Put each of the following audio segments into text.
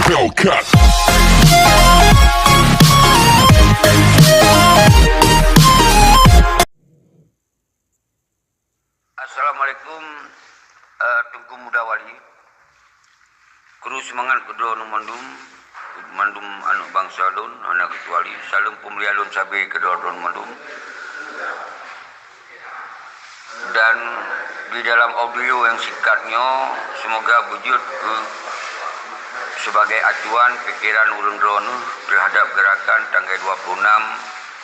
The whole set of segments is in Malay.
Hellcat. Assalamualaikum, Tengku Muda Wali. Kru semangat kedua mandum anu bangsa lun anak kecuali salam pemelialun sabi kedua mandum. Dan di dalam audio yang singkatnya semoga wujud sebagai acuan pikiran ulun drone terhadap gerakan tanggal 26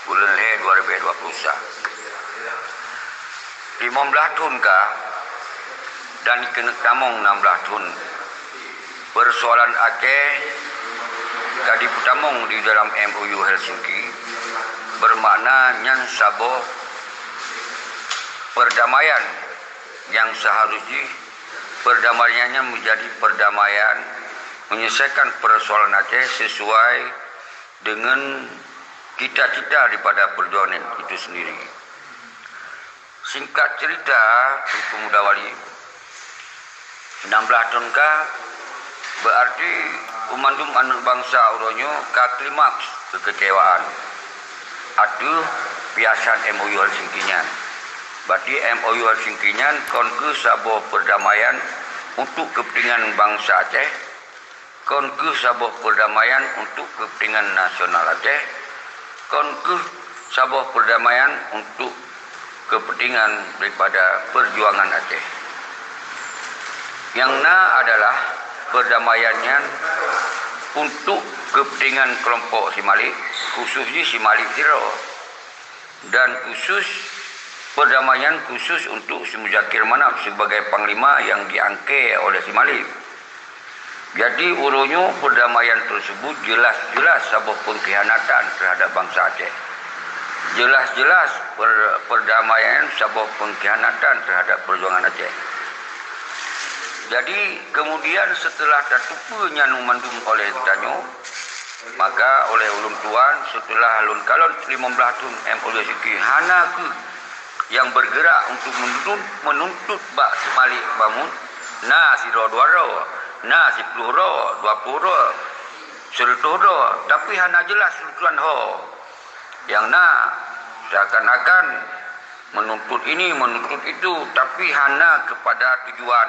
bulan Le 2021. 15 tahun kah dan kena tamong 16 tahun persoalan Aceh kadi putamong di dalam MOU Helsinki bermakna nyan sabo perdamaian yang seharusnya perdamaiannya menjadi perdamaian menyelesaikan persoalan Aceh sesuai dengan cita-cita daripada perjuangan itu sendiri. Singkat cerita, Tengku Muda Wali, 16 tahun kah berarti umandum anak bangsa uronyo ka klimaks kekecewaan. Atuh piasan MOU Helsinki-nya. Berarti MOU Helsinki-nya kon ke sabo perdamaian untuk kepentingan bangsa Aceh, kon ke sabo perdamaian untuk kepentingan nasional Aceh, kon ke sabo perdamaian untuk kepentingan daripada perjuangan Aceh. Yang adalah perdamaiannya untuk kepentingan kelompok Si Malik, khususnya Si Malik Zero, dan khusus perdamaian khusus untuk Si Muzakir Manaf sebagai panglima yang diangke oleh Si Malik. Jadi urunyo perdamaian tersebut jelas-jelas sebuah pengkhianatan terhadap bangsa Aceh. Jelas-jelas perdamaian sebuah pengkhianatan terhadap perjuangan Aceh. Jadi kemudian setelah tertupu nyanu mandum oleh Tanyo, maka oleh ulun tuan setelah ulun kalon 15 tahun MOU Helsinki hana ke yang bergerak untuk menuntut bak semalik bangun na si ro na si peluro 20 serto tapi hana jelas tuan ho yang seakan-akan menuntut ini menuntut itu tapi hana kepada tujuan,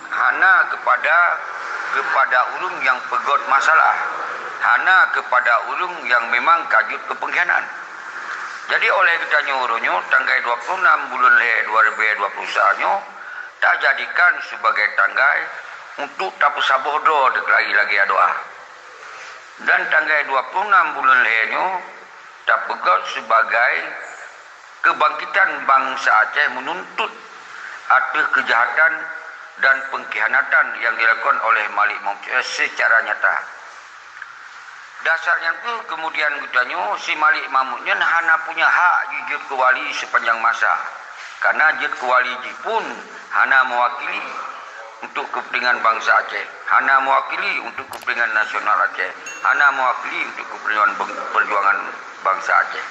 hana kepada ulung yang pegot masalah, hana kepada ulung yang memang kajut kepengkhianan. Jadi oleh kita nyuruhnya tanggal 26 bulan Le 2021 tak jadikan sebagai tanggal untuk tapu sabodo lagi doa. Dan tanggal 26 bulan Le nya tak pegot sebagai kebangkitan bangsa Aceh menuntut atas kejahatan dan pengkhianatan yang dilakukan oleh Malik Maumudin secara nyata. Dasarnya itu kemudian gutanya si Malik Maumudin hana punya hak jujur ke wali sepanjang masa. Karena jujur ke wali pun hana mewakili untuk kepentingan bangsa Aceh, hana mewakili untuk kepentingan nasional Aceh, hana mewakili untuk kepentingan perjuangan bangsa Aceh.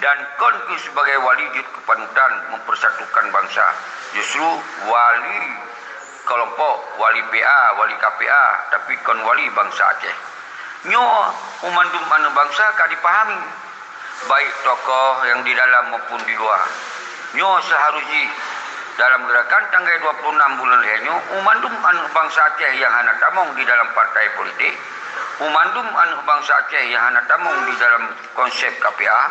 Dan konku sebagai wali jut kepanutan mempersatukan bangsa, justru wali kelompok, wali PA, wali KPA, tapi kon wali bangsa Aceh. Nyo umandum anu bangsa ka dipahami baik tokoh yang di dalam maupun di luar. Nyo seharusnya dalam gerakan tanggal 26 bulan Henyo umandum anu bangsa Aceh yang hana tamong di dalam partai politik, umandum anu bangsa Aceh yang hana tamong di dalam konsep KPA,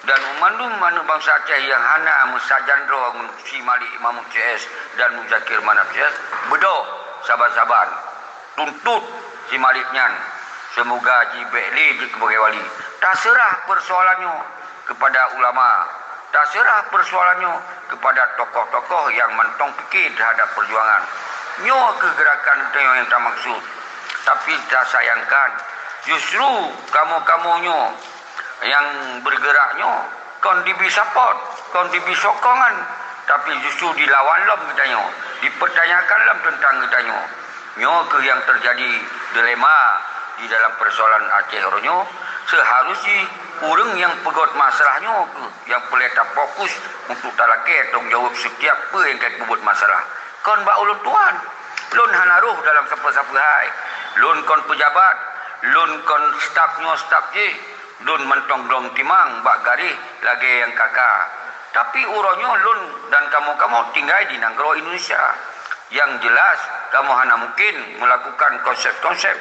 dan umandum anu bangsa Aceh yang hana musajandro Si Malik Mahmud CS dan Muzakir Manaf CS bedo sabar-sabar tuntut Si Maliknya semoga jibeli sebagai wali. Tak serah persoalannya kepada ulama, tak serah persoalannya kepada tokoh-tokoh yang mentong fikir terhadap perjuangan. Nyo kegerakan yang tak maksud. Tapi tak sayangkan justru kamu-kamunya yang bergeraknya kon dibi support, kon dibi sokongan, tapi justru dilawan lom katanya, dipertanyakan lom tentang katanya. Nyo ke yang terjadi dilema di dalam persoalan Aceh Ronyo seharusnya orang yang pegot masalahnya yang pelita fokus untuk talake tanggung jawab setiap apa yang kait membuat masalah. Kon ba ulun tuan Lun hanaruh dalam siapa-siapa hai. Lun kon pejabat, lun kon stafnya staf je. Lun mentong dong timang, bak garih, lagi yang kakak. Tapi uronyo lun dan kamu-kamu tinggal di negara Indonesia. Yang jelas, kamu hanya mungkin melakukan konsep-konsep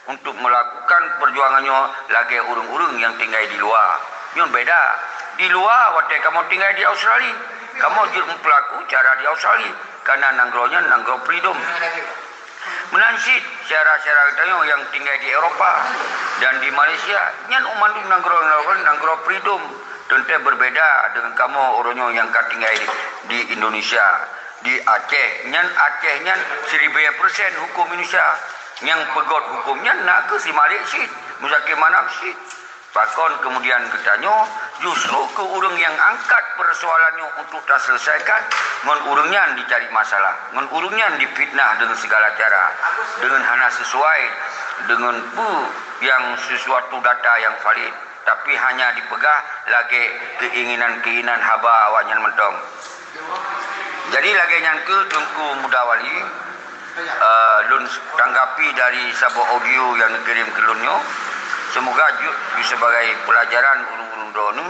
untuk melakukan perjuangannya lagi urung-urung yang tinggal di luar. Yang beda. Di luar, waktu kamu tinggal di Australia. Kamu juga pelaku cara di Australia. Karena negaranya negara freedom. Menansit syarah-syarah katanya yang tinggal di Eropah dan di Malaysia. Yang umandu negara freedom. Tentu berbeda dengan kamu orangnya yang tinggal di Indonesia. Di Aceh. Yang Aceh yang 1000% hukum Indonesia. Yang pegot hukumnya nak ke si Malik Syed. Muzakir Manaf Syed. Pakon kemudian katanya justru ke orang yang angkat persoalannya untuk terselesaikan ngon urungnya dicari masalah, ngon urungnya difitnah dengan segala cara, dengan hanya sesuai dengan yang sesuatu data yang valid, tapi hanya dipegah lagi keinginan haba awaknya mentong. Jadi lagi nyangke Tengku Mudawali lun tanggapi dari sebuah audio yang dikirim ke lunyo. Semoga juga sebagai pelajaran urung-urung drone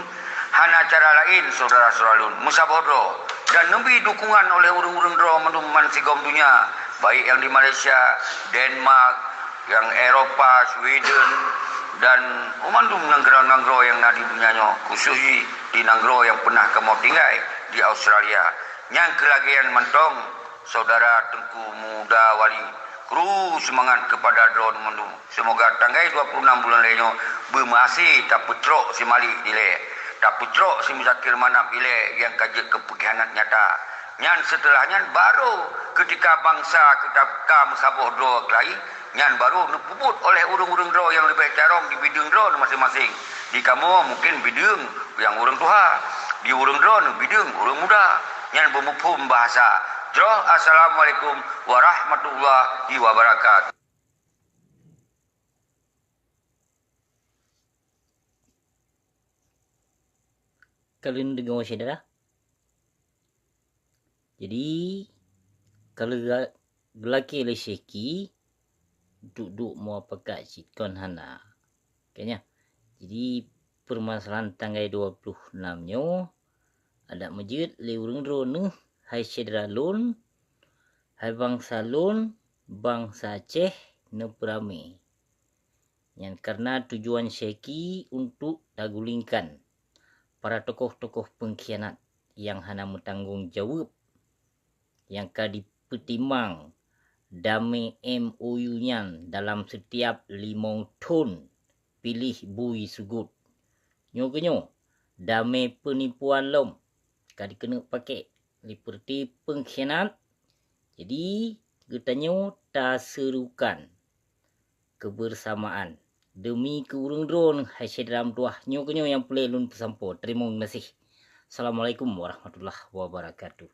hana cara lain saudara-saudara lun musabodro dan nembi dukungan oleh urung-urung drone menuman sigom dunia baik yang di Malaysia, Denmark, yang Eropah, Sweden dan umandum negara-negara yang nadi dunianya khususnya di negara yang pernah kamu tinggal di Australia. Yang kelagian mentong saudara Tengku Mudawali semangat kepada drone mendu. Semoga tanggai 26 bulan lainnya bermasih tak putrok si Malik dile. Tak putrok si Muzakir Manaf dile yang kaji kepengkhianat nyata. Nyan setelahnya baru ketika bangsa kita musabah dro kelai, nyan baru dipuput oleh urung-urung dro yang lebih carong di bidung dro masing-masing. Di kamu mungkin bidung yang urung tua, di urung dro bidung urung muda. Nyan bermufhum bahasa. Assalamualaikum warahmatullahi wabarakatuh. Kalian dengar saudara? Jadi kalau gelaki le syeki duduk mau pekat sitkon hana. Kayaknya. Jadi permasalahan tanggal 26-nya ada masjid le urang drone hai saudara lun, hai bangsa lun, bangsa Aceh neperame. Yang karena tujuan syeki untuk dagulingkan para tokoh-tokoh pengkhianat yang hana bertanggung jawab yang dipertimbang damai MOU-nya dalam setiap 5 tahun pilih bui sugut. Nyogonyo damai penipuan lom kadi kena pakai seperti pengkhianat. Jadi katanya tak serukan kebersamaan demi keurung drone hai sedram tuah nyogonyo yang pelelun pesampo. Terima kasih. Assalamualaikum warahmatullahi wabarakatuh.